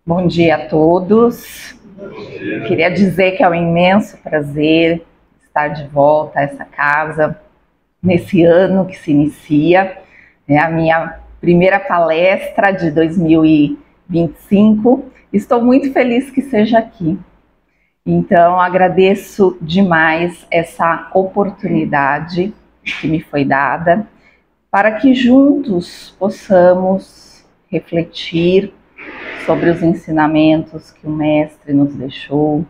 Bom dia a todos. Queria dizer que é um imenso prazer estar de volta a essa casa nesse ano que se inicia. É a minha primeira palestra de 2025. Estou muito feliz que seja aqui. Então, agradeço demais essa oportunidade que me foi dada para que juntos possamos refletir sobre os ensinamentos que o Mestre nos deixou,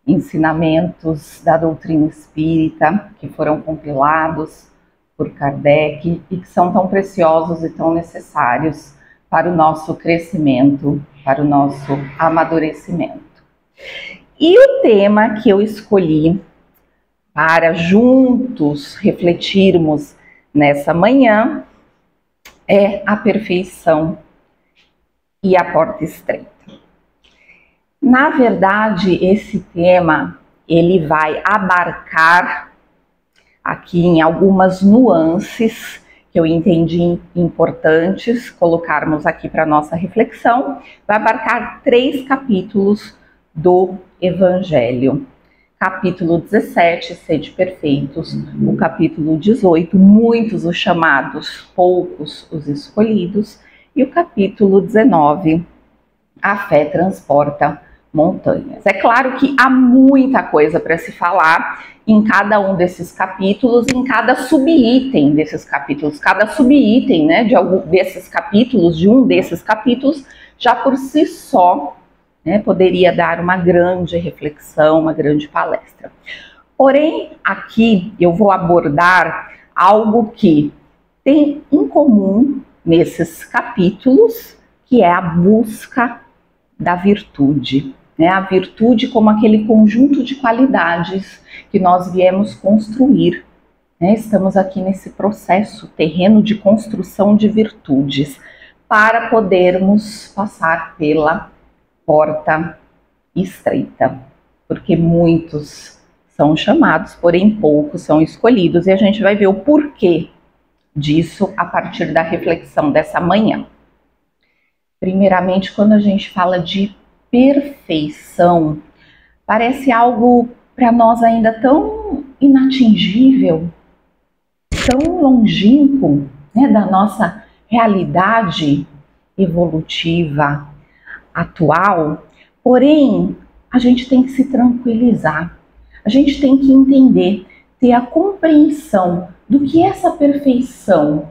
ensinamentos da doutrina espírita que foram compilados por Kardec e que são tão preciosos e tão necessários para o nosso crescimento, para o nosso amadurecimento. E o tema que eu escolhi para juntos refletirmos nessa manhã é a perfeição e a porta estreita. Na verdade, esse tema ele vai abarcar aqui em algumas nuances que eu entendi importantes colocarmos aqui para nossa reflexão. Vai abarcar 3 capítulos do Evangelho. Capítulo 17, Sede Perfeitos. O capítulo 18, Muitos os chamados, poucos os escolhidos. E o capítulo 19, A fé transporta montanhas. É claro que há muita coisa para se falar em cada um desses capítulos, em cada subitem desses capítulos. Cada subitem, né, de um desses capítulos, já por si só, né, poderia dar uma grande reflexão, uma grande palestra. Porém, aqui eu vou abordar algo que tem em comum nesses capítulos, que é a busca da virtude, né? A virtude como aquele conjunto de qualidades que nós viemos construir, né? Estamos aqui nesse processo terreno de construção de virtudes para podermos passar pela porta estreita, porque muitos são chamados, porém poucos são escolhidos, e a gente vai ver o porquê disso a partir da reflexão dessa manhã. Primeiramente, quando a gente fala de perfeição, parece algo para nós ainda tão inatingível, tão longínquo, né, da nossa realidade evolutiva atual. Porém, a gente tem que se tranquilizar, a gente tem que entender, ter a compreensão do que é essa perfeição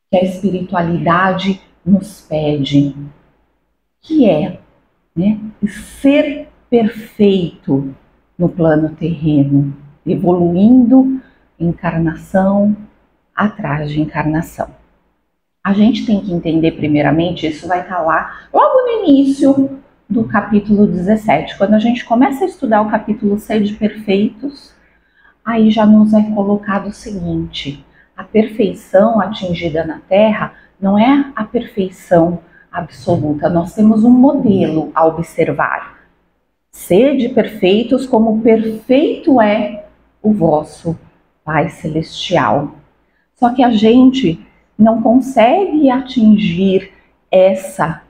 que a espiritualidade nos pede, que é, né, ser perfeito no plano terreno, evoluindo encarnação atrás de encarnação. A gente tem que entender primeiramente, isso vai estar lá logo no início do capítulo 17, quando a gente começa a estudar o capítulo Sede Perfeitos, aí já nos é colocado o seguinte: a perfeição atingida na Terra não é a perfeição absoluta, nós temos um modelo a observar. Sede perfeitos como perfeito é o vosso Pai Celestial. Só que a gente não consegue atingir essa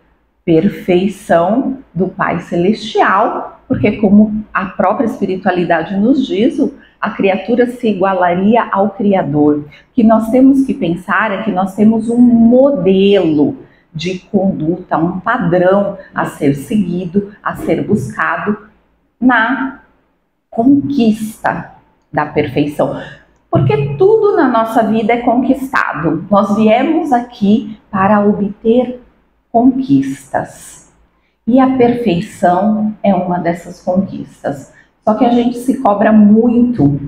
perfeição do Pai Celestial, porque como a própria espiritualidade nos diz, a criatura se igualaria ao Criador. O que nós temos que pensar é que nós temos um modelo de conduta, um padrão a ser seguido, a ser buscado na conquista da perfeição. Porque tudo na nossa vida é conquistado. Nós viemos aqui para obter conquistas. E a perfeição é uma dessas conquistas. Só que a gente se cobra muito,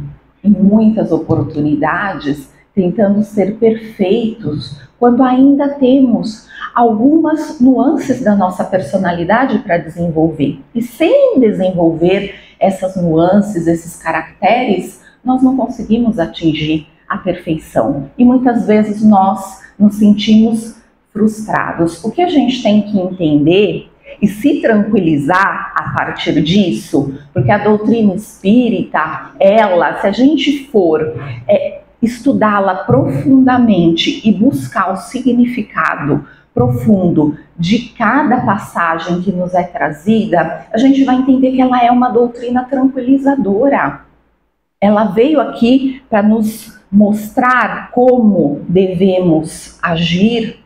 em muitas oportunidades, tentando ser perfeitos, quando ainda temos algumas nuances da nossa personalidade para desenvolver. E sem desenvolver essas nuances, esses caracteres, nós não conseguimos atingir a perfeição. E muitas vezes nós nos sentimos frustrados. O que a gente tem que entender e se tranquilizar a partir disso, porque a doutrina espírita, ela, se a gente for estudá-la profundamente e buscar o significado profundo de cada passagem que nos é trazida, a gente vai entender que ela é uma doutrina tranquilizadora. Ela veio aqui para nos mostrar como devemos agir,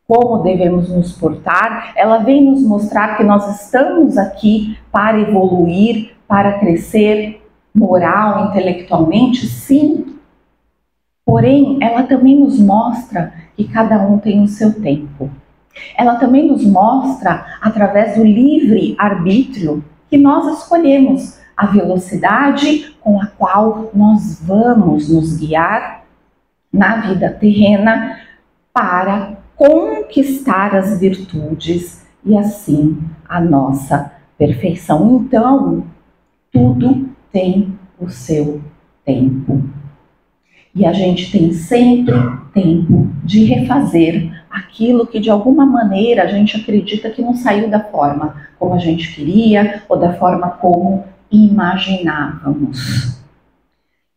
como devemos nos portar. Ela vem nos mostrar que nós estamos aqui para evoluir, para crescer moral, intelectualmente, sim. Porém, ela também nos mostra que cada um tem o seu tempo. Ela também nos mostra, através do livre arbítrio, que nós escolhemos a velocidade com a qual nós vamos nos guiar na vida terrena para conquistar as virtudes e assim a nossa perfeição. Então, tudo tem o seu tempo. E a gente tem sempre tempo de refazer aquilo que de alguma maneira a gente acredita que não saiu da forma como a gente queria ou da forma como imaginávamos.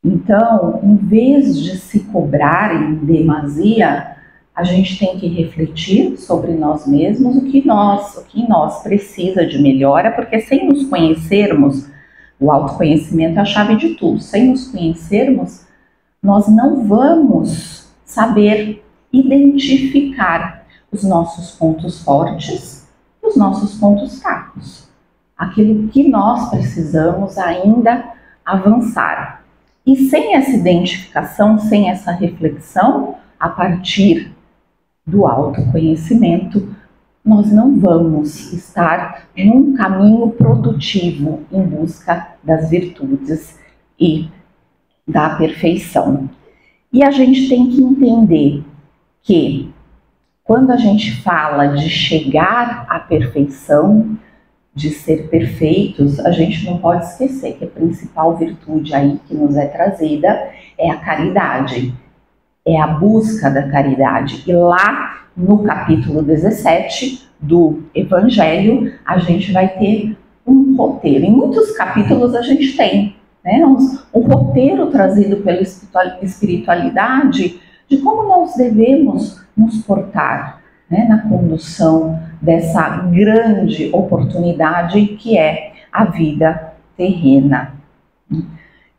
Então, em vez de se cobrar em demasia, a gente tem que refletir sobre nós mesmos, o que em nós precisa de melhora, porque sem nos conhecermos, o autoconhecimento é a chave de tudo. Sem nos conhecermos, nós não vamos saber identificar os nossos pontos fortes e os nossos pontos fracos. Aquilo que nós precisamos ainda avançar. E sem essa identificação, sem essa reflexão, a partir do autoconhecimento, nós não vamos estar num caminho produtivo em busca das virtudes e da perfeição. E a gente tem que entender que quando a gente fala de chegar à perfeição, de ser perfeitos, a gente não pode esquecer que a principal virtude aí que nos é trazida é a caridade, é a busca da caridade. E lá no capítulo 17 do Evangelho, a gente vai ter um roteiro. Em muitos capítulos a gente tem, né, um roteiro trazido pela espiritualidade de como nós devemos nos portar, né, na condução dessa grande oportunidade que é a vida terrena.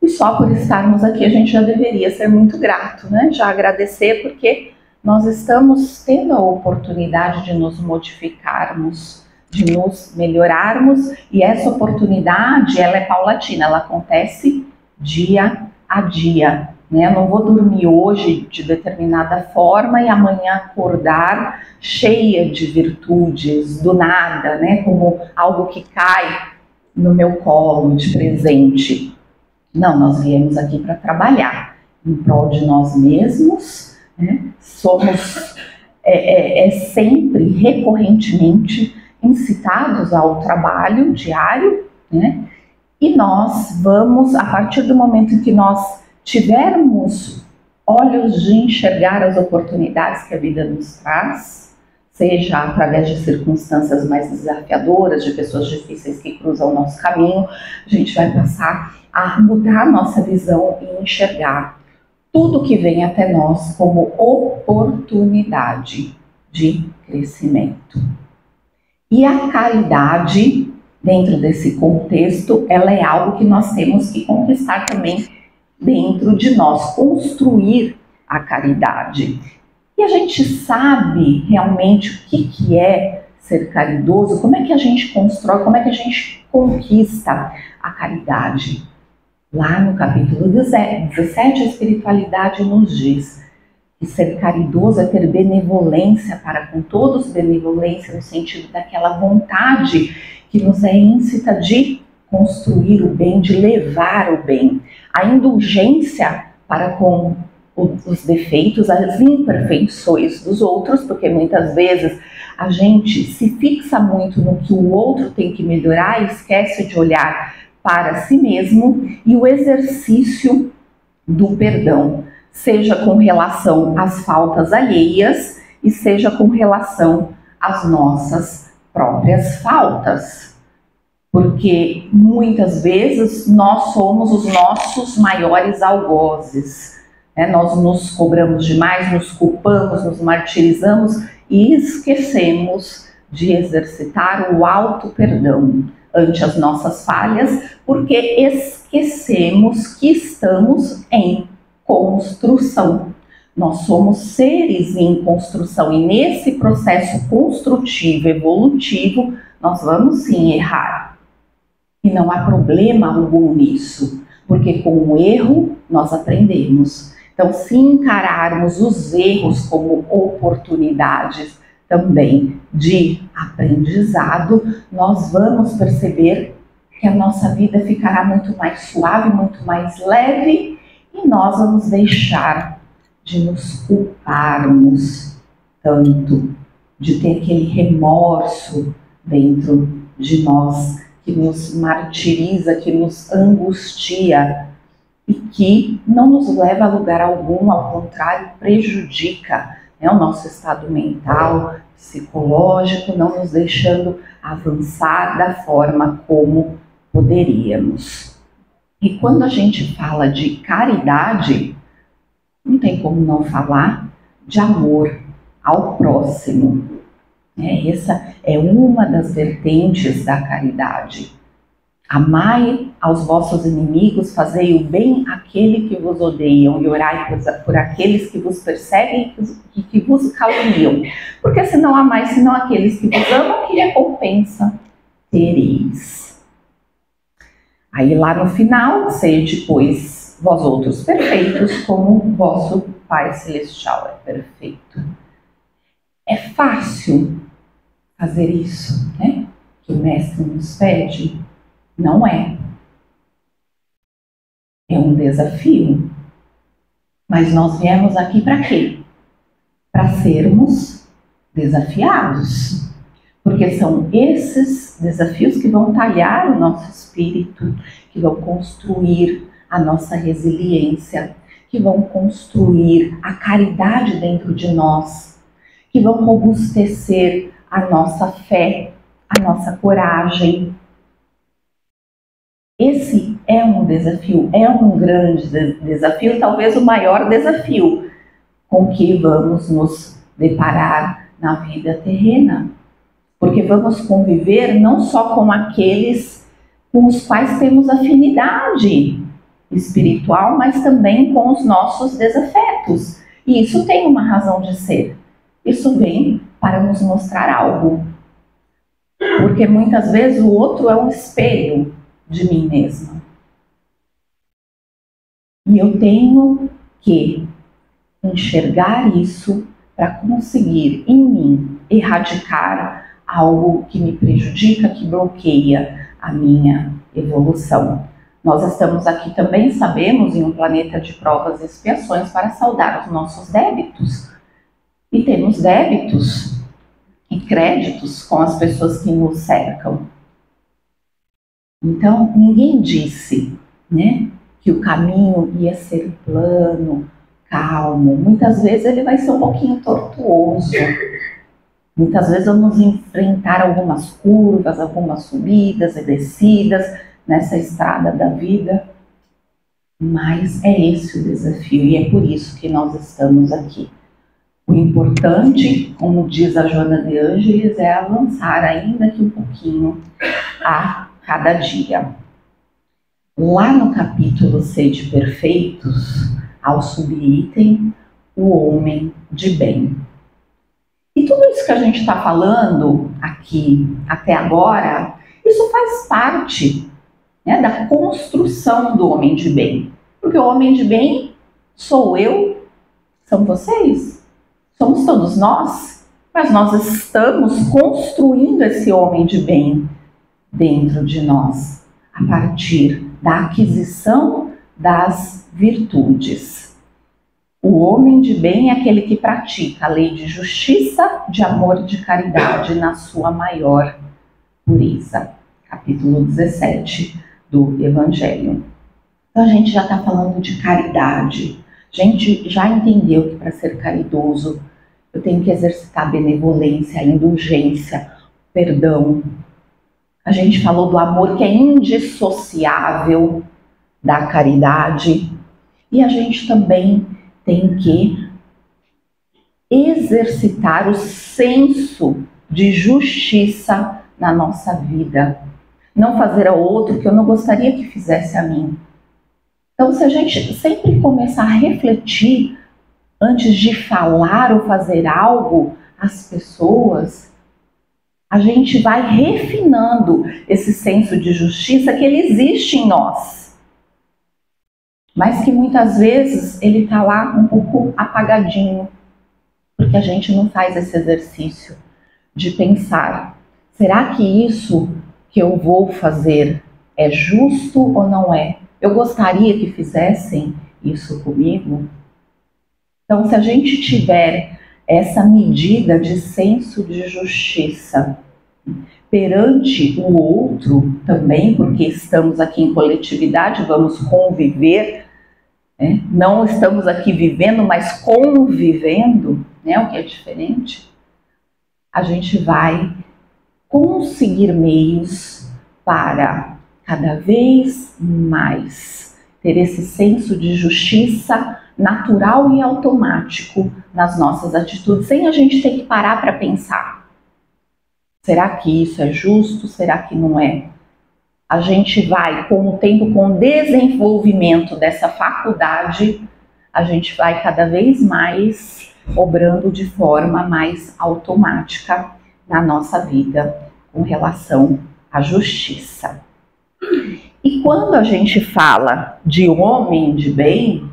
E só por estarmos aqui a gente já deveria ser muito grato, né? Já agradecer porque nós estamos tendo a oportunidade de nos modificarmos, de nos melhorarmos, e essa oportunidade ela é paulatina, ela acontece dia a dia. Eu não vou dormir hoje de determinada forma e amanhã acordar cheia de virtudes, do nada, né? Como algo que cai no meu colo de presente. Não, nós viemos aqui para trabalhar em prol de nós mesmos, né? Somos sempre, recorrentemente, incitados ao trabalho diário, né? E nós vamos, a partir do momento em que nós tivermos olhos de enxergar as oportunidades que a vida nos traz, seja através de circunstâncias mais desafiadoras, de pessoas difíceis que cruzam o nosso caminho, a gente vai passar a mudar a nossa visão e enxergar tudo que vem até nós como oportunidade de crescimento. E a caridade, dentro desse contexto, ela é algo que nós temos que conquistar também dentro de nós, construir a caridade. E a gente sabe realmente o que é ser caridoso, como é que a gente constrói, como é que a gente conquista a caridade. Lá no capítulo 17, a espiritualidade nos diz que ser caridoso é ter benevolência para com todos, benevolência no sentido daquela vontade que nos é íncita de construir o bem, de levar o bem. A indulgência para com os defeitos, as imperfeições dos outros, porque muitas vezes a gente se fixa muito no que o outro tem que melhorar e esquece de olhar para si mesmo, e o exercício do perdão, seja com relação às faltas alheias e seja com relação às nossas próprias faltas. Porque muitas vezes nós somos os nossos maiores algozes, né? Nós nos cobramos demais, nos culpamos, nos martirizamos e esquecemos de exercitar o auto-perdão ante as nossas falhas, porque esquecemos que estamos em construção. Nós somos seres em construção e nesse processo construtivo, evolutivo, nós vamos sim errar. E não há problema algum nisso, porque com o erro nós aprendemos. Então, se encararmos os erros como oportunidades também de aprendizado, nós vamos perceber que a nossa vida ficará muito mais suave, muito mais leve, e nós vamos deixar de nos culparmos tanto, de ter aquele remorso dentro de nós, que nos martiriza, que nos angustia e que não nos leva a lugar algum, ao contrário, prejudica, né, o nosso estado mental, psicológico, não nos deixando avançar da forma como poderíamos. E quando a gente fala de caridade, não tem como não falar de amor ao próximo. Essa é uma das vertentes da caridade. Amai aos vossos inimigos, fazei o bem àquele que vos odeiam e orai por aqueles que vos perseguem e que vos caluniam. Porque se não amais senão aqueles que vos amam, que recompensa tereis? Aí lá no final, sede, pois, vós outros perfeitos, como o vosso Pai Celestial é perfeito. É fácil fazer isso, né? Que o Mestre nos pede? Não é. É um desafio. Mas nós viemos aqui para quê? Para sermos desafiados. Porque são esses desafios que vão talhar o nosso espírito, que vão construir a nossa resiliência, que vão construir a caridade dentro de nós, que vão robustecer a nossa fé, a nossa coragem. Esse é um desafio, é um grande desafio, talvez o maior desafio com que vamos nos deparar na vida terrena. Porque vamos conviver não só com aqueles com os quais temos afinidade espiritual, mas também com os nossos desafetos. E isso tem uma razão de ser. Isso vem para nos mostrar algo. Porque muitas vezes o outro é um espelho de mim mesma. E eu tenho que enxergar isso para conseguir em mim erradicar algo que me prejudica, que bloqueia a minha evolução. Nós estamos aqui também, sabemos, em um planeta de provas e expiações para saldar os nossos débitos. E temos débitos e créditos com as pessoas que nos cercam. Então, ninguém disse, né, que o caminho ia ser plano, calmo. Muitas vezes ele vai ser um pouquinho tortuoso. Muitas vezes vamos enfrentar algumas curvas, algumas subidas e descidas nessa estrada da vida. Mas é esse o desafio e é por isso que nós estamos aqui. O importante, como diz a Joana de Ângeles, é avançar ainda que um pouquinho a cada dia. Lá no capítulo Sede Perfeitos, ao subitem, o homem de bem. E tudo isso que a gente está falando aqui até agora, isso faz parte, né, da construção do homem de bem. Porque o homem de bem sou eu, são vocês, somos todos nós, mas nós estamos construindo esse homem de bem dentro de nós, a partir da aquisição das virtudes. O homem de bem é aquele que pratica a lei de justiça, de amor e de caridade na sua maior pureza. Capítulo 17 do Evangelho. Então a gente já está falando de caridade. A gente já entendeu que para ser caridoso eu tenho que exercitar a benevolência, a indulgência, o perdão. A gente falou do amor que é indissociável da caridade. E a gente também tem que exercitar o senso de justiça na nossa vida. Não fazer ao outro o que eu não gostaria que fizesse a mim. Então, se a gente sempre começar a refletir antes de falar ou fazer algo às pessoas, a gente vai refinando esse senso de justiça que ele existe em nós, mas que muitas vezes ele está lá um pouco apagadinho, porque a gente não faz esse exercício de pensar, será que isso que eu vou fazer é justo ou não é? Eu gostaria que fizessem isso comigo? Então, se a gente tiver essa medida de senso de justiça perante o outro também, porque estamos aqui em coletividade, vamos conviver, né? Não estamos aqui vivendo, mas convivendo, né? O que é diferente, a gente vai conseguir meios para cada vez mais ter esse senso de justiça natural e automático nas nossas atitudes, sem a gente ter que parar para pensar. Será que isso é justo? Será que não é? A gente vai, com o tempo, com o desenvolvimento dessa faculdade, a gente vai cada vez mais obrando de forma mais automática na nossa vida com relação à justiça. E quando a gente fala de homem de bem,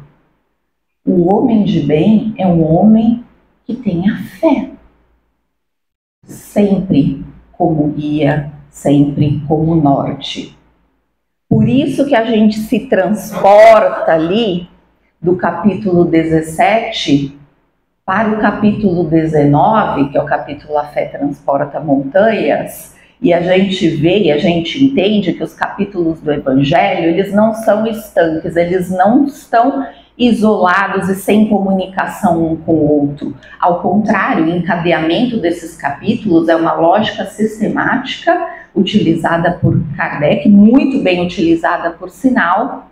o homem de bem é um homem que tem a fé, sempre como guia, sempre como norte. Por isso que a gente se transporta ali do capítulo 17 para o capítulo 19, que é o capítulo A Fé Transporta Montanhas, e a gente vê e a gente entende que os capítulos do Evangelho, eles não são estanques, eles não estão isolados e sem comunicação um com o outro. Ao contrário, o encadeamento desses capítulos é uma lógica sistemática utilizada por Kardec, muito bem utilizada por sinal,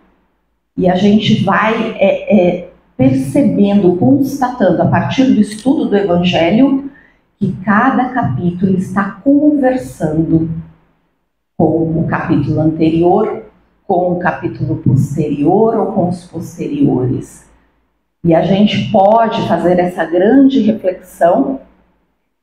e a gente vai percebendo, constatando a partir do estudo do Evangelho que cada capítulo está conversando com o capítulo anterior, com o capítulo posterior ou com os posteriores. E a gente pode fazer essa grande reflexão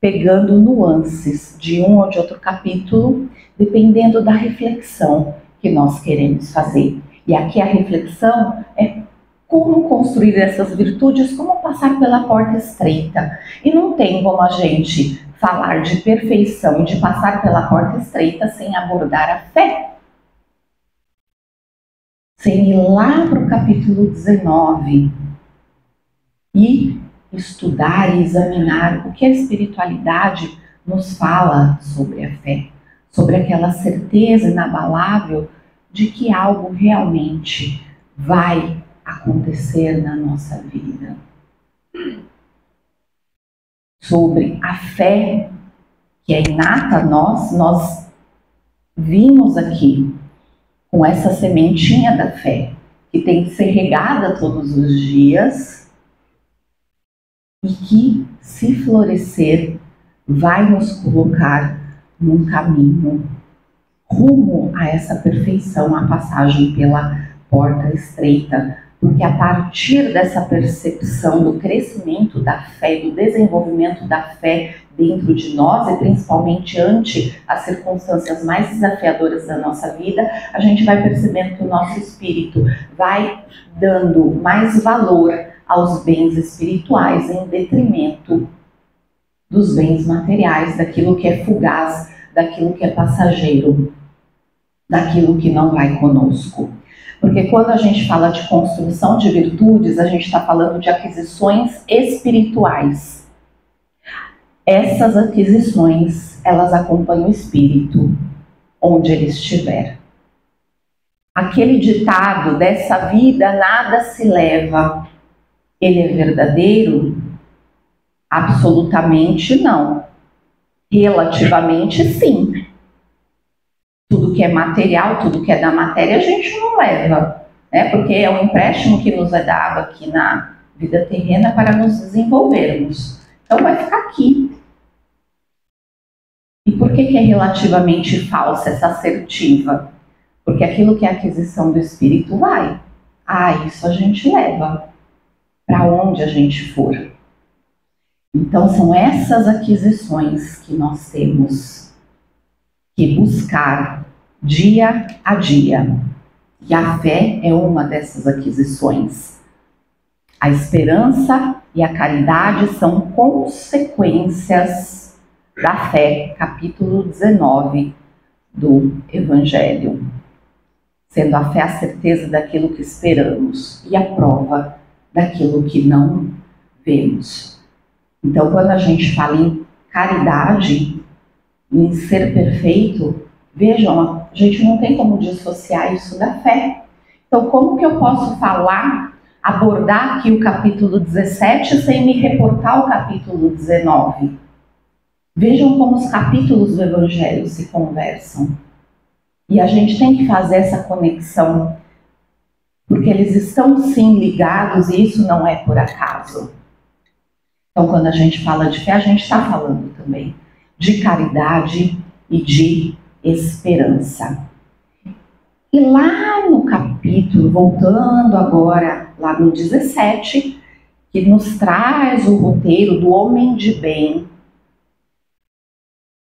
pegando nuances de um ou de outro capítulo, dependendo da reflexão que nós queremos fazer. E aqui a reflexão é como construir essas virtudes, como passar pela porta estreita. E não tem como a gente falar de perfeição e de passar pela porta estreita sem abordar a fé. Sem ir lá para o capítulo 19 e estudar e examinar o que a espiritualidade nos fala sobre a fé, sobre aquela certeza inabalável de que algo realmente vai acontecer na nossa vida. Sobre a fé que é inata a nós vimos aqui com essa sementinha da fé, que tem que ser regada todos os dias e que, se florescer, vai nos colocar num caminho rumo a essa perfeição, a passagem pela porta estreita, porque a partir dessa percepção do crescimento da fé, do desenvolvimento da fé dentro de nós, e principalmente ante as circunstâncias mais desafiadoras da nossa vida, a gente vai percebendo que o nosso espírito vai dando mais valor aos bens espirituais em detrimento dos bens materiais, daquilo que é fugaz, daquilo que é passageiro, daquilo que não vai conosco. Porque quando a gente fala de construção de virtudes, a gente está falando de aquisições espirituais. Essas aquisições, elas acompanham o espírito, onde ele estiver. Aquele ditado, dessa vida nada se leva, ele é verdadeiro? Absolutamente não. Relativamente sim. Tudo que é material, tudo que é da matéria, a gente não leva, né? Porque é um empréstimo que nos é dado aqui na vida terrena para nos desenvolvermos. Então vai ficar aqui. E por que é relativamente falsa essa assertiva? Porque aquilo que é aquisição do espírito vai. Isso a gente leva para onde a gente for. Então são essas aquisições que nós temos que buscar dia a dia. E a fé é uma dessas aquisições. A esperança e a caridade são consequências da fé, capítulo 19 do Evangelho. Sendo a fé a certeza daquilo que esperamos e a prova daquilo que não vemos. Então, quando a gente fala em caridade, em ser perfeito, vejam, a gente não tem como dissociar isso da fé. Então, como que eu posso falar, abordar aqui o capítulo 17 sem me reportar ao capítulo 19? Vejam como os capítulos do Evangelho se conversam. E a gente tem que fazer essa conexão, porque eles estão sim ligados e isso não é por acaso. Então, quando a gente fala de fé, a gente está falando também de caridade e de esperança. E lá no capítulo, voltando agora, lá no 17, que nos traz o roteiro do homem de bem,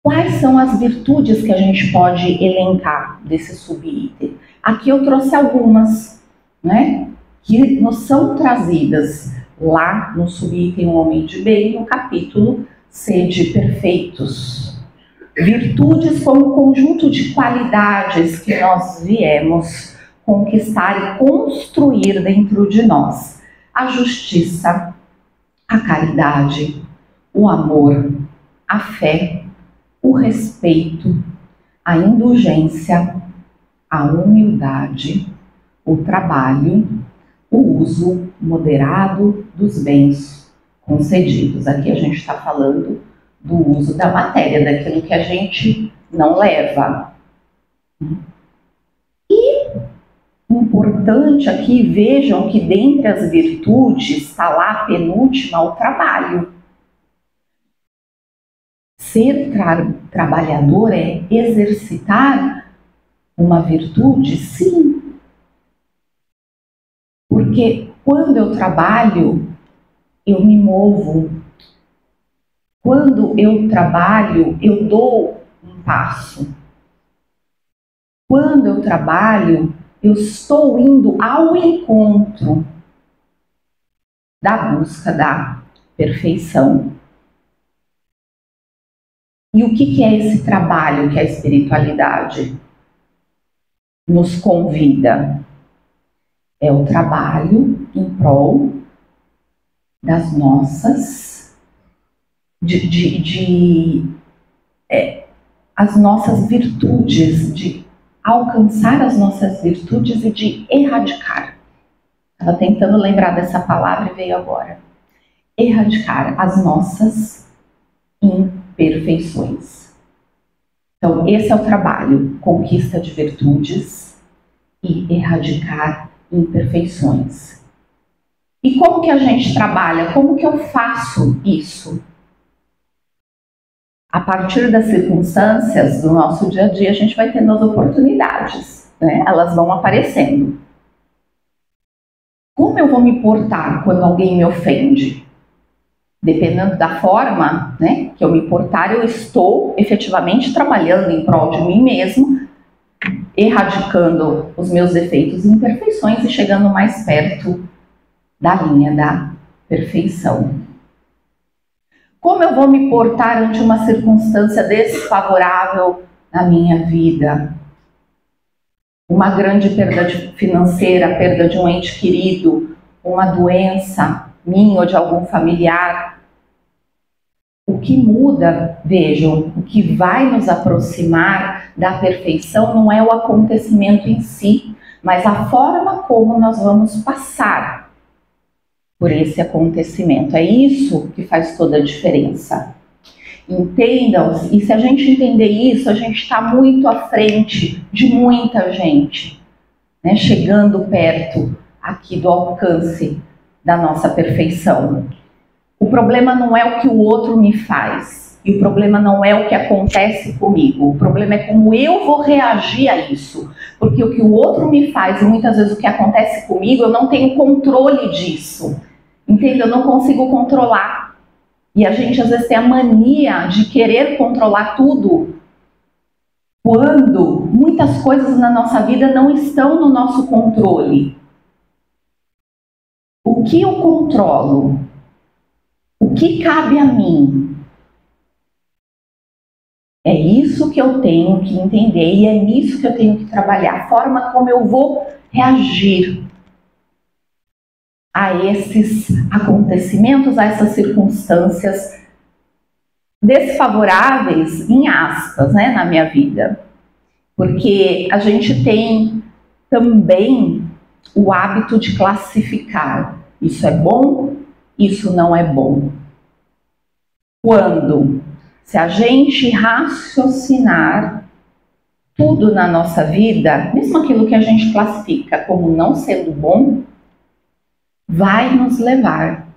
quais são as virtudes que a gente pode elencar desse subitem? Aqui eu trouxe algumas, né, que nos são trazidas lá no subitem O Homem de Bem, no capítulo Sede Perfeitos. Virtudes como conjunto de qualidades que nós viemos conquistar e construir dentro de nós. A justiça, a caridade, o amor, a fé, o respeito, a indulgência, a humildade, o trabalho, o uso moderado dos bens concedidos. Aqui a gente está falando do uso da matéria, daquilo que a gente não leva. E importante aqui, vejam que dentre as virtudes está lá a penúltima, o trabalho. Ser trabalhador é exercitar uma virtude? Sim. Porque quando eu trabalho, eu me movo. Quando eu trabalho, eu dou um passo. Quando eu trabalho, eu estou indo ao encontro da busca da perfeição. E o que é esse trabalho que a espiritualidade nos convida? É o trabalho em prol das nossas, as nossas virtudes, de alcançar as nossas virtudes e de erradicar. Estava tentando lembrar dessa palavra e veio agora. Erradicar as nossas imperfeições. Então, esse é o trabalho, conquista de virtudes e erradicar imperfeições. E como que a gente trabalha? Como que eu faço isso? A partir das circunstâncias do nosso dia a dia, a gente vai tendo as oportunidades, né? Elas vão aparecendo. Como eu vou me portar quando alguém me ofende? Dependendo da forma, né, que eu me portar, eu estou efetivamente trabalhando em prol de mim mesmo, erradicando os meus defeitos e imperfeições e chegando mais perto da linha da perfeição. Como eu vou me portar ante uma circunstância desfavorável na minha vida? Uma grande perda financeira, perda de um ente querido, uma doença minha ou de algum familiar. O que muda, vejam, o que vai nos aproximar da perfeição não é o acontecimento em si, mas a forma como nós vamos passar por esse acontecimento. É isso que faz toda a diferença. Entendam, e se a gente entender isso, a gente está muito à frente de muita gente, né, chegando perto aqui do alcance da nossa perfeição. O problema não é o que o outro me faz. E o problema não é o que acontece comigo. O problema é como eu vou reagir a isso. Porque o que o outro me faz e muitas vezes o que acontece comigo, eu não tenho controle disso. Entende? Eu não consigo controlar. E a gente às vezes tem a mania de querer controlar tudo, quando muitas coisas na nossa vida não estão no nosso controle. O que eu controlo? O que cabe a mim? É isso que eu tenho que entender e é nisso que eu tenho que trabalhar. A forma como eu vou reagir a esses acontecimentos, a essas circunstâncias desfavoráveis, em aspas, né, na minha vida. Porque a gente tem também o hábito de classificar. Isso é bom, isso não é bom. Quando, se a gente raciocinar tudo na nossa vida, mesmo aquilo que a gente classifica como não sendo bom, vai nos levar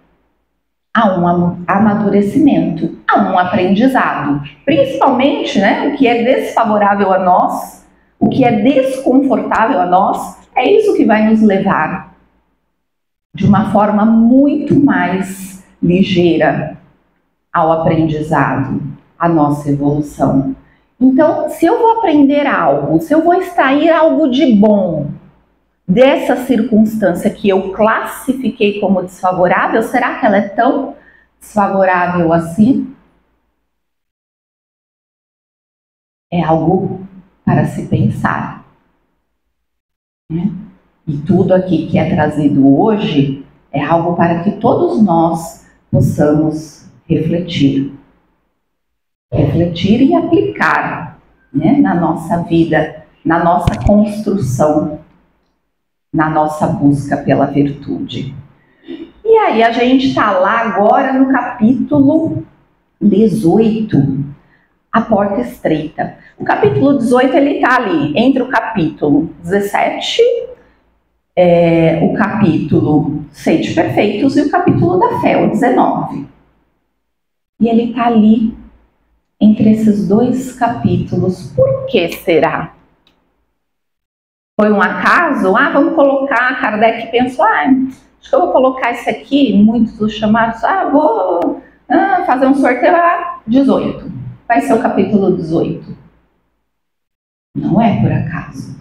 a um amadurecimento, a um aprendizado. Principalmente, né, o que é desfavorável a nós, o que é desconfortável a nós, é isso que vai nos levar de uma forma muito mais ligeira ao aprendizado, à nossa evolução. Então, se eu vou aprender algo, se eu vou extrair algo de bom dessa circunstância que eu classifiquei como desfavorável, será que ela é tão desfavorável assim? É algo para se pensar, né? E tudo aqui que é trazido hoje é algo para que todos nós possamos refletir. Refletir e aplicar, né, na nossa vida, na nossa construção, na nossa busca pela virtude. E aí a gente está lá agora no capítulo 18, a porta estreita. O capítulo 18 ele está ali entre o capítulo 17, o capítulo Sede Perfeitos e o capítulo da Fé, o 19. E ele está ali entre esses dois capítulos. Por que será? Foi um acaso? Vamos colocar, Kardec pensou, acho que eu vou colocar esse aqui, muitos dos chamados, vou fazer um sorteio, 18. Vai ser o capítulo 18. Não é por acaso.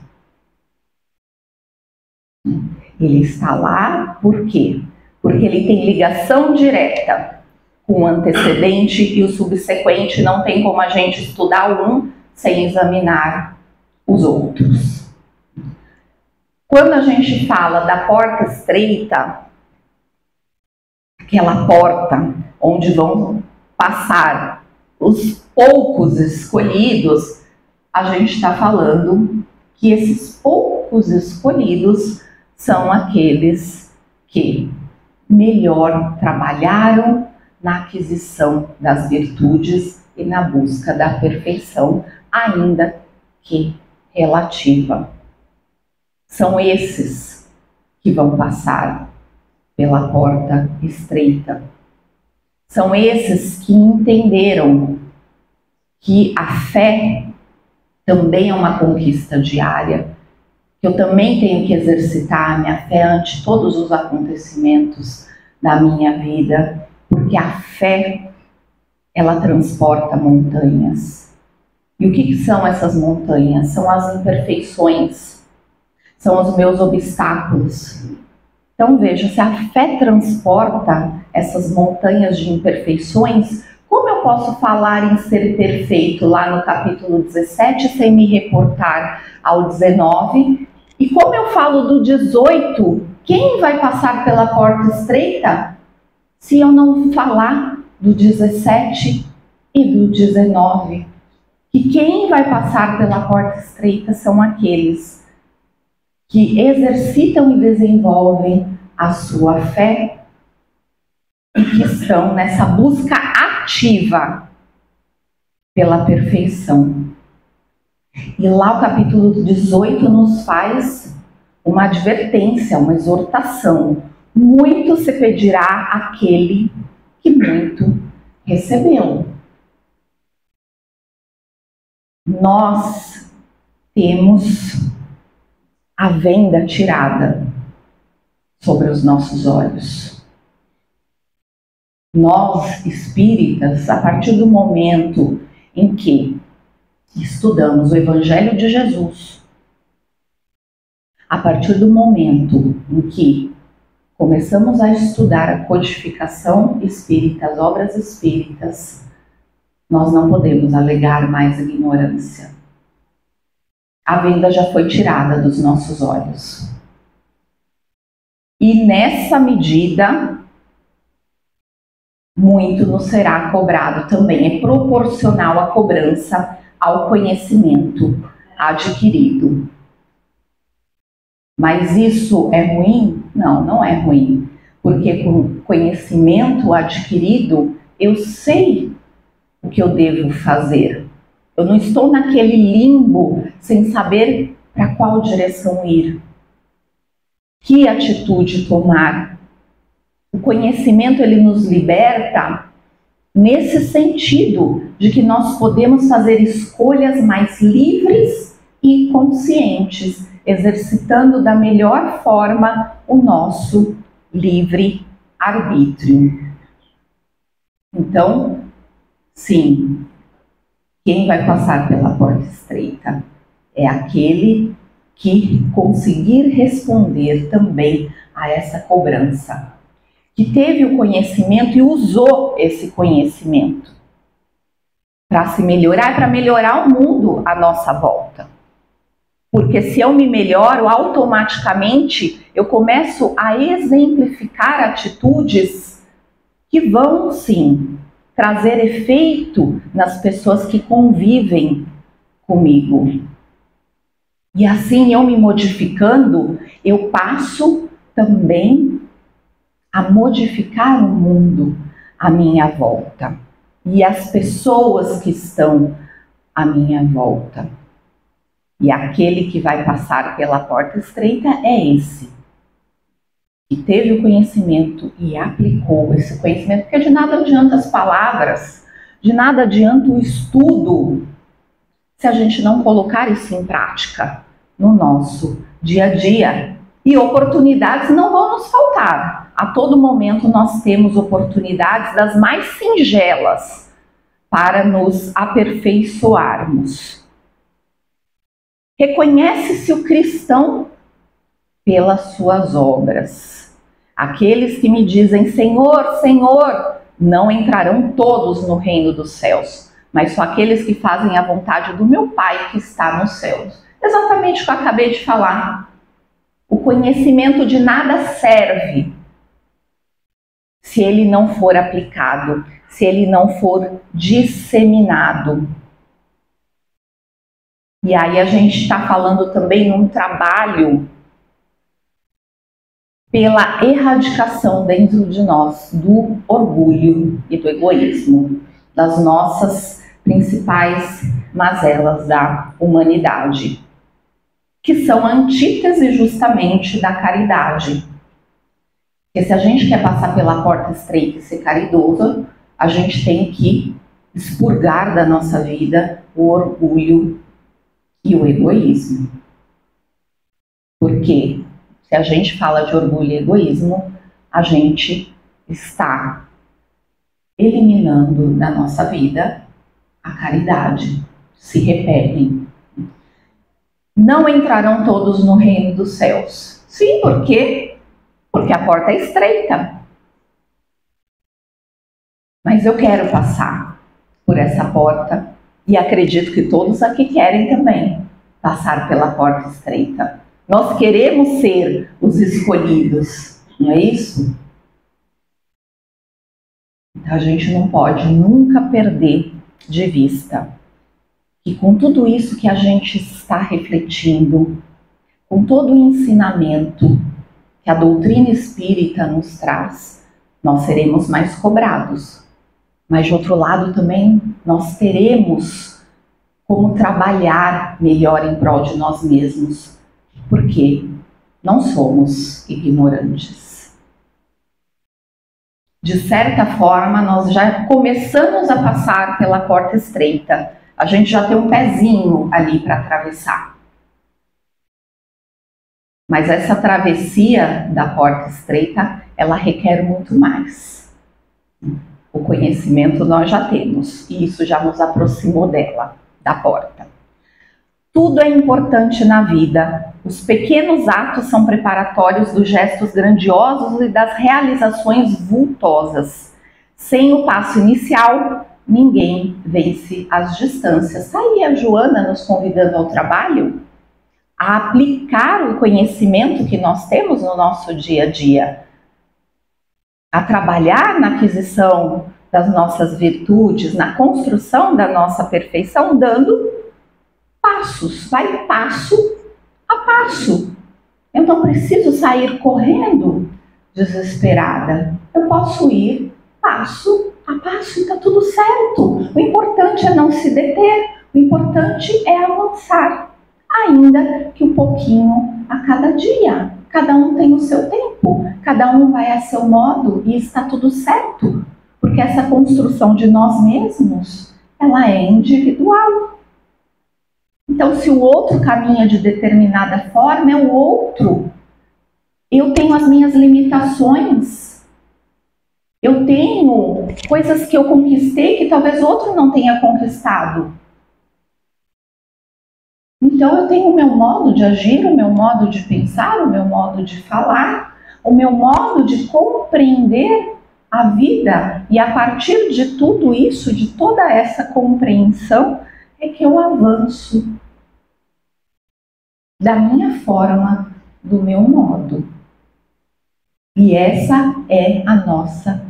Ele está lá por quê? Porque ele tem ligação direta com o antecedente e o subsequente, não tem como a gente estudar um sem examinar os outros. Quando a gente fala da porta estreita, aquela porta onde vão passar os poucos escolhidos, a gente está falando que esses poucos escolhidos são aqueles que melhor trabalharam na aquisição das virtudes e na busca da perfeição, ainda que relativa. São esses que vão passar pela porta estreita. São esses que entenderam que a fé também é uma conquista diária, que eu também tenho que exercitar a minha fé ante todos os acontecimentos da minha vida, porque a fé, ela transporta montanhas. E o que são essas montanhas? São as imperfeições, são os meus obstáculos. Então veja, se a fé transporta essas montanhas de imperfeições, como eu posso falar em ser perfeito lá no capítulo 17 sem me reportar ao 19? E como eu falo do 18, quem vai passar pela porta estreita se eu não falar do 17 e do 19? E quem vai passar pela porta estreita são aqueles que exercitam e desenvolvem a sua fé e que estão nessa busca ativa pela perfeição. E lá o capítulo 18 nos faz uma advertência, uma exortação. Muito se pedirá àquele que muito recebeu. Nós temos a venda tirada sobre os nossos olhos. Nós, espíritas, a partir do momento em que estudamos o Evangelho de Jesus, a partir do momento em que começamos a estudar a codificação espírita, as obras espíritas, nós não podemos alegar mais ignorância. A venda já foi tirada dos nossos olhos. E nessa medida, muito nos será cobrado também. É proporcional a cobrança ao conhecimento adquirido. Mas isso é ruim? Não, não é ruim. Porque com conhecimento adquirido, eu sei o que eu devo fazer. Eu não estou naquele limbo sem saber para qual direção ir. Que atitude tomar? O conhecimento, ele nos liberta nesse sentido de que nós podemos fazer escolhas mais livres e conscientes, exercitando da melhor forma o nosso livre arbítrio. Então, sim, quem vai passar pela porta estreita é aquele que conseguir responder também a essa cobrança, que teve o conhecimento e usou esse conhecimento para se melhorar, para melhorar o mundo à nossa volta. Porque se eu me melhoro, automaticamente eu começo a exemplificar atitudes que vão, sim, trazer efeito nas pessoas que convivem comigo. E assim, eu me modificando, eu passo também a modificar o mundo à minha volta e as pessoas que estão à minha volta. E aquele que vai passar pela porta estreita é esse, que teve o conhecimento e aplicou esse conhecimento, porque de nada adianta as palavras, de nada adianta o estudo, se a gente não colocar isso em prática no nosso dia a dia. E oportunidades não vão nos faltar. A todo momento nós temos oportunidades das mais singelas para nos aperfeiçoarmos. Reconhece-se o cristão pelas suas obras. Aqueles que me dizem, Senhor, Senhor, não entrarão todos no reino dos céus, mas só aqueles que fazem a vontade do meu Pai que está nos céus. Exatamente o que eu acabei de falar. O conhecimento de nada serve se ele não for aplicado, se ele não for disseminado. E aí a gente está falando também num trabalho pela erradicação dentro de nós do orgulho e do egoísmo, das nossas principais mazelas da humanidade, que são a antítese justamente da caridade. Porque se a gente quer passar pela porta estreita e ser caridoso, a gente tem que expurgar da nossa vida o orgulho e o egoísmo. Porque se a gente fala de orgulho e egoísmo, a gente está eliminando da nossa vida a caridade. Se repetem. Não entrarão todos no reino dos céus. Sim, por quê? Porque a porta é estreita. Mas eu quero passar por essa porta e acredito que todos aqui querem também passar pela porta estreita. Nós queremos ser os escolhidos, não é isso? Então a gente não pode nunca perder de vista que com tudo isso que a gente está refletindo, com todo o ensinamento que a doutrina espírita nos traz, nós seremos mais cobrados. Mas de outro lado também nós teremos como trabalhar melhor em prol de nós mesmos, porque não somos ignorantes. de certa forma, nós já começamos a passar pela porta estreita. A gente já tem um pezinho ali para atravessar. Mas essa travessia da porta estreita, ela requer muito mais. O conhecimento nós já temos, e isso já nos aproximou dela, da porta. Tudo é importante na vida. Os pequenos atos são preparatórios dos gestos grandiosos e das realizações vultosas. Sem o passo inicial, ninguém vence as distâncias. Está aí a Joana nos convidando ao trabalho, a aplicar o conhecimento que nós temos no nosso dia a dia, a trabalhar na aquisição das nossas virtudes, na construção da nossa perfeição, dando passos, vai passo a passo. Eu não preciso sair correndo desesperada. Eu posso ir passo a passo e está tudo certo. O importante é não se deter, o importante é avançar, ainda que um pouquinho a cada dia. Cada um tem o seu tempo, cada um vai a seu modo e está tudo certo, porque essa construção de nós mesmos, ela é individual. Então, se o outro caminha de determinada forma, é o outro. Eu tenho as minhas limitações. Eu tenho coisas que eu conquistei que talvez outro não tenha conquistado. Então, eu tenho o meu modo de agir, o meu modo de pensar, o meu modo de falar, o meu modo de compreender a vida. E a partir de tudo isso, de toda essa compreensão, é que eu avanço da minha forma, do meu modo. E essa é a nossa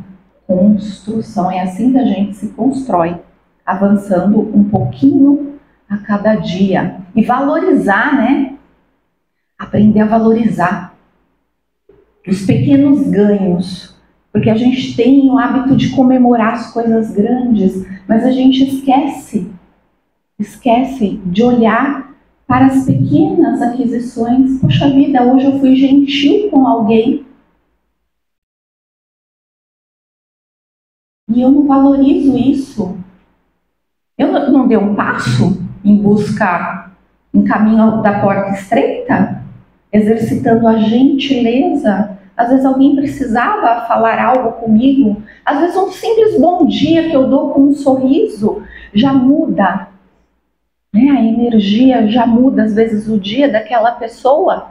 construção. É assim que a gente se constrói, avançando um pouquinho a cada dia. E valorizar, né? Aprender a valorizar os pequenos ganhos. Porque a gente tem o hábito de comemorar as coisas grandes, mas a gente esquece de olhar para as pequenas aquisições. Poxa vida, hoje eu fui gentil com alguém e eu não valorizo isso. Eu não dei um passo em caminho da porta estreita, exercitando a gentileza. Às vezes alguém precisava falar algo comigo, às vezes um simples bom dia que eu dou com um sorriso já muda, né? A energia já muda, às vezes, o dia daquela pessoa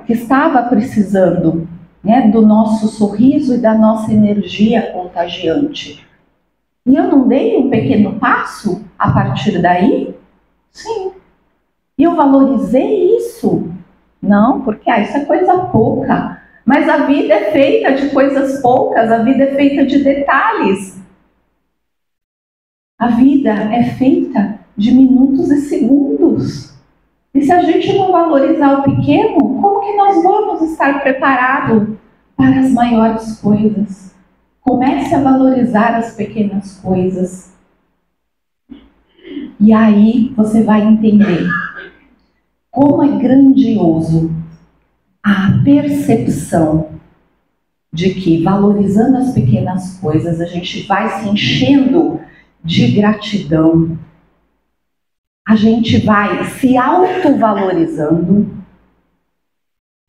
que estava precisando, né, do nosso sorriso e da nossa energia contagiante. E eu não dei um pequeno passo a partir daí? Sim. E eu valorizei isso? Não, porque isso é coisa pouca. Mas a vida é feita de coisas poucas, a vida é feita de detalhes. A vida é feita de minutos e segundos. E se a gente não valorizar o pequeno, como que nós vamos estar preparados para as maiores coisas? Comece a valorizar as pequenas coisas. E aí você vai entender como é grandioso a percepção de que, valorizando as pequenas coisas, a gente vai se enchendo de gratidão. A gente vai se autovalorizando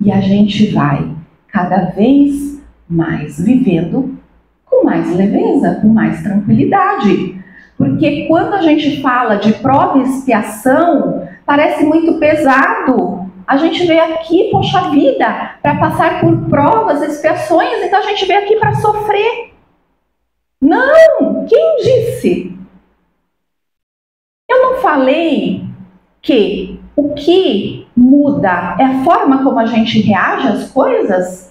e a gente vai cada vez mais vivendo com mais leveza, com mais tranquilidade. Porque quando a gente fala de prova e expiação, parece muito pesado. A gente veio aqui, poxa vida, para passar por provas, expiações, então a gente veio aqui para sofrer. Não! Quem disse? Eu não falei que o que muda é a forma como a gente reage às coisas?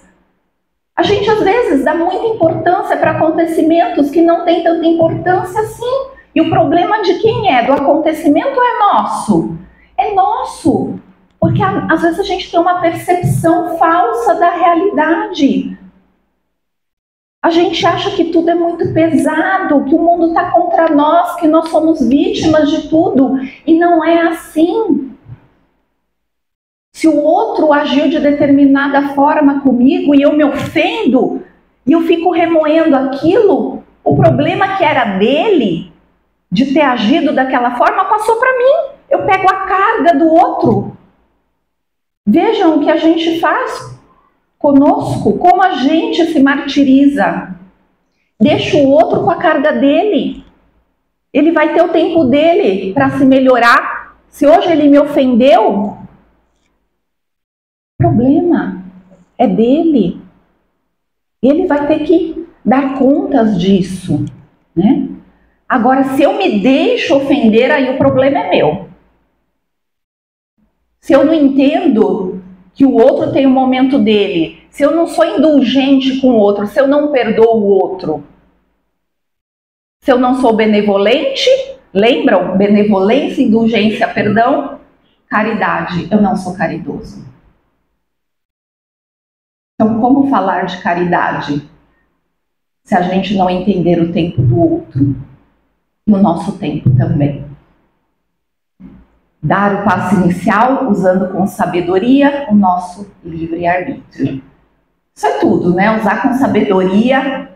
A gente às vezes dá muita importância para acontecimentos que não têm tanta importância assim. E o problema de quem é? Do acontecimento é nosso? É nosso. Porque às vezes a gente tem uma percepção falsa da realidade. A gente acha que tudo é muito pesado, que o mundo está contra nós, que nós somos vítimas de tudo. E não é assim. Se o outro agiu de determinada forma comigo e eu me ofendo e eu fico remoendo aquilo, o problema que era dele, de ter agido daquela forma, passou para mim. Eu pego a carga do outro. Vejam o que a gente faz conosco, como a gente se martiriza. Deixa o outro com a carga dele. Ele vai ter o tempo dele para se melhorar. Se hoje ele me ofendeu, o problema é dele. Ele vai ter que dar contas disso, né? Agora, se eu me deixo ofender, aí o problema é meu. Se eu não entendo que o outro tem o momento dele, se eu não sou indulgente com o outro, se eu não perdoo o outro, se eu não sou benevolente, lembram? Benevolência, indulgência, perdão, caridade. Eu não sou caridoso. Então, como falar de caridade se a gente não entender o tempo do outro e o nosso tempo também? Dar o passo inicial usando com sabedoria o nosso livre-arbítrio. Isso é tudo, né? Usar com sabedoria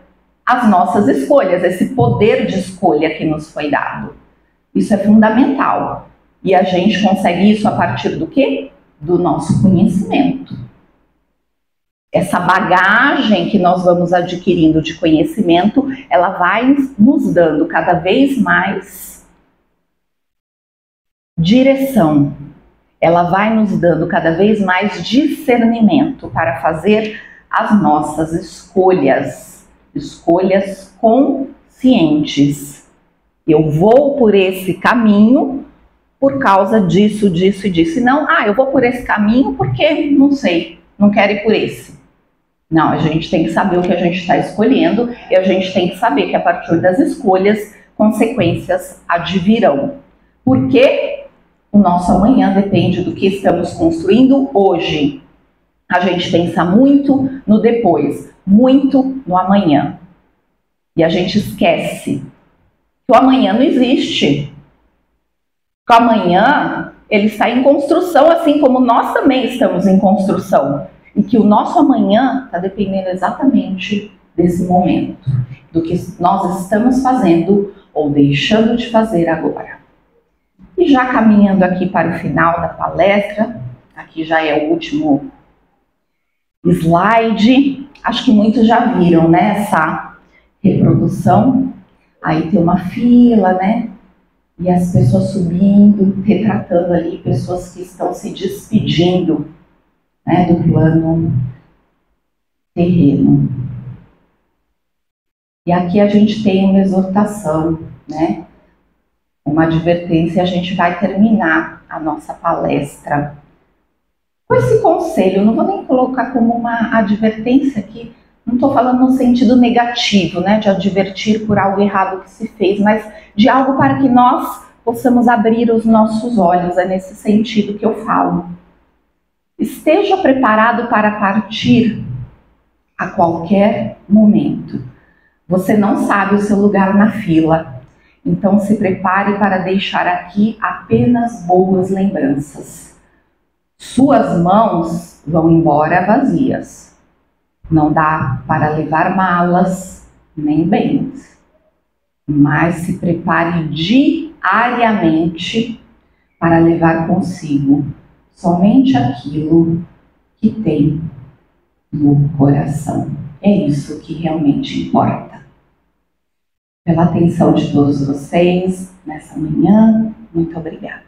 as nossas escolhas, esse poder de escolha que nos foi dado. Isso é fundamental. E a gente consegue isso a partir do quê? Do nosso conhecimento. Essa bagagem que nós vamos adquirindo de conhecimento, ela vai nos dando cada vez mais direção. Ela vai nos dando cada vez mais discernimento para fazer as nossas escolhas. Escolhas conscientes. Eu vou por esse caminho por causa disso, disso e disso. E não, eu vou por esse caminho porque, não sei, não quero ir por esse. Não, a gente tem que saber o que a gente está escolhendo e a gente tem que saber que a partir das escolhas, consequências advirão. Porque o nosso amanhã depende do que estamos construindo hoje. A gente pensa muito no depois, muito no amanhã. E a gente esquece que o amanhã não existe. Que o amanhã, ele está em construção, assim como nós também estamos em construção. E que o nosso amanhã está dependendo exatamente desse momento. Do que nós estamos fazendo ou deixando de fazer agora. E já caminhando aqui para o final da palestra, aqui já é o último slide. Acho que muitos já viram, né, essa reprodução. Aí tem uma fila, né? E as pessoas subindo, retratando ali pessoas que estão se despedindo, né, do plano terreno. E aqui a gente tem uma exortação, né? Uma advertência, a gente vai terminar a nossa palestra com esse conselho. Eu não vou nem colocar como uma advertência aqui, não estou falando no sentido negativo, né, de advertir por algo errado que se fez, mas de algo para que nós possamos abrir os nossos olhos, é nesse sentido que eu falo. Esteja preparado para partir a qualquer momento. Você não sabe o seu lugar na fila, então se prepare para deixar aqui apenas boas lembranças. Suas mãos vão embora vazias. Não dá para levar malas nem bens, mas se prepare diariamente para levar consigo somente aquilo que tem no coração. É isso que realmente importa. Pela atenção de todos vocês nessa manhã, muito obrigada.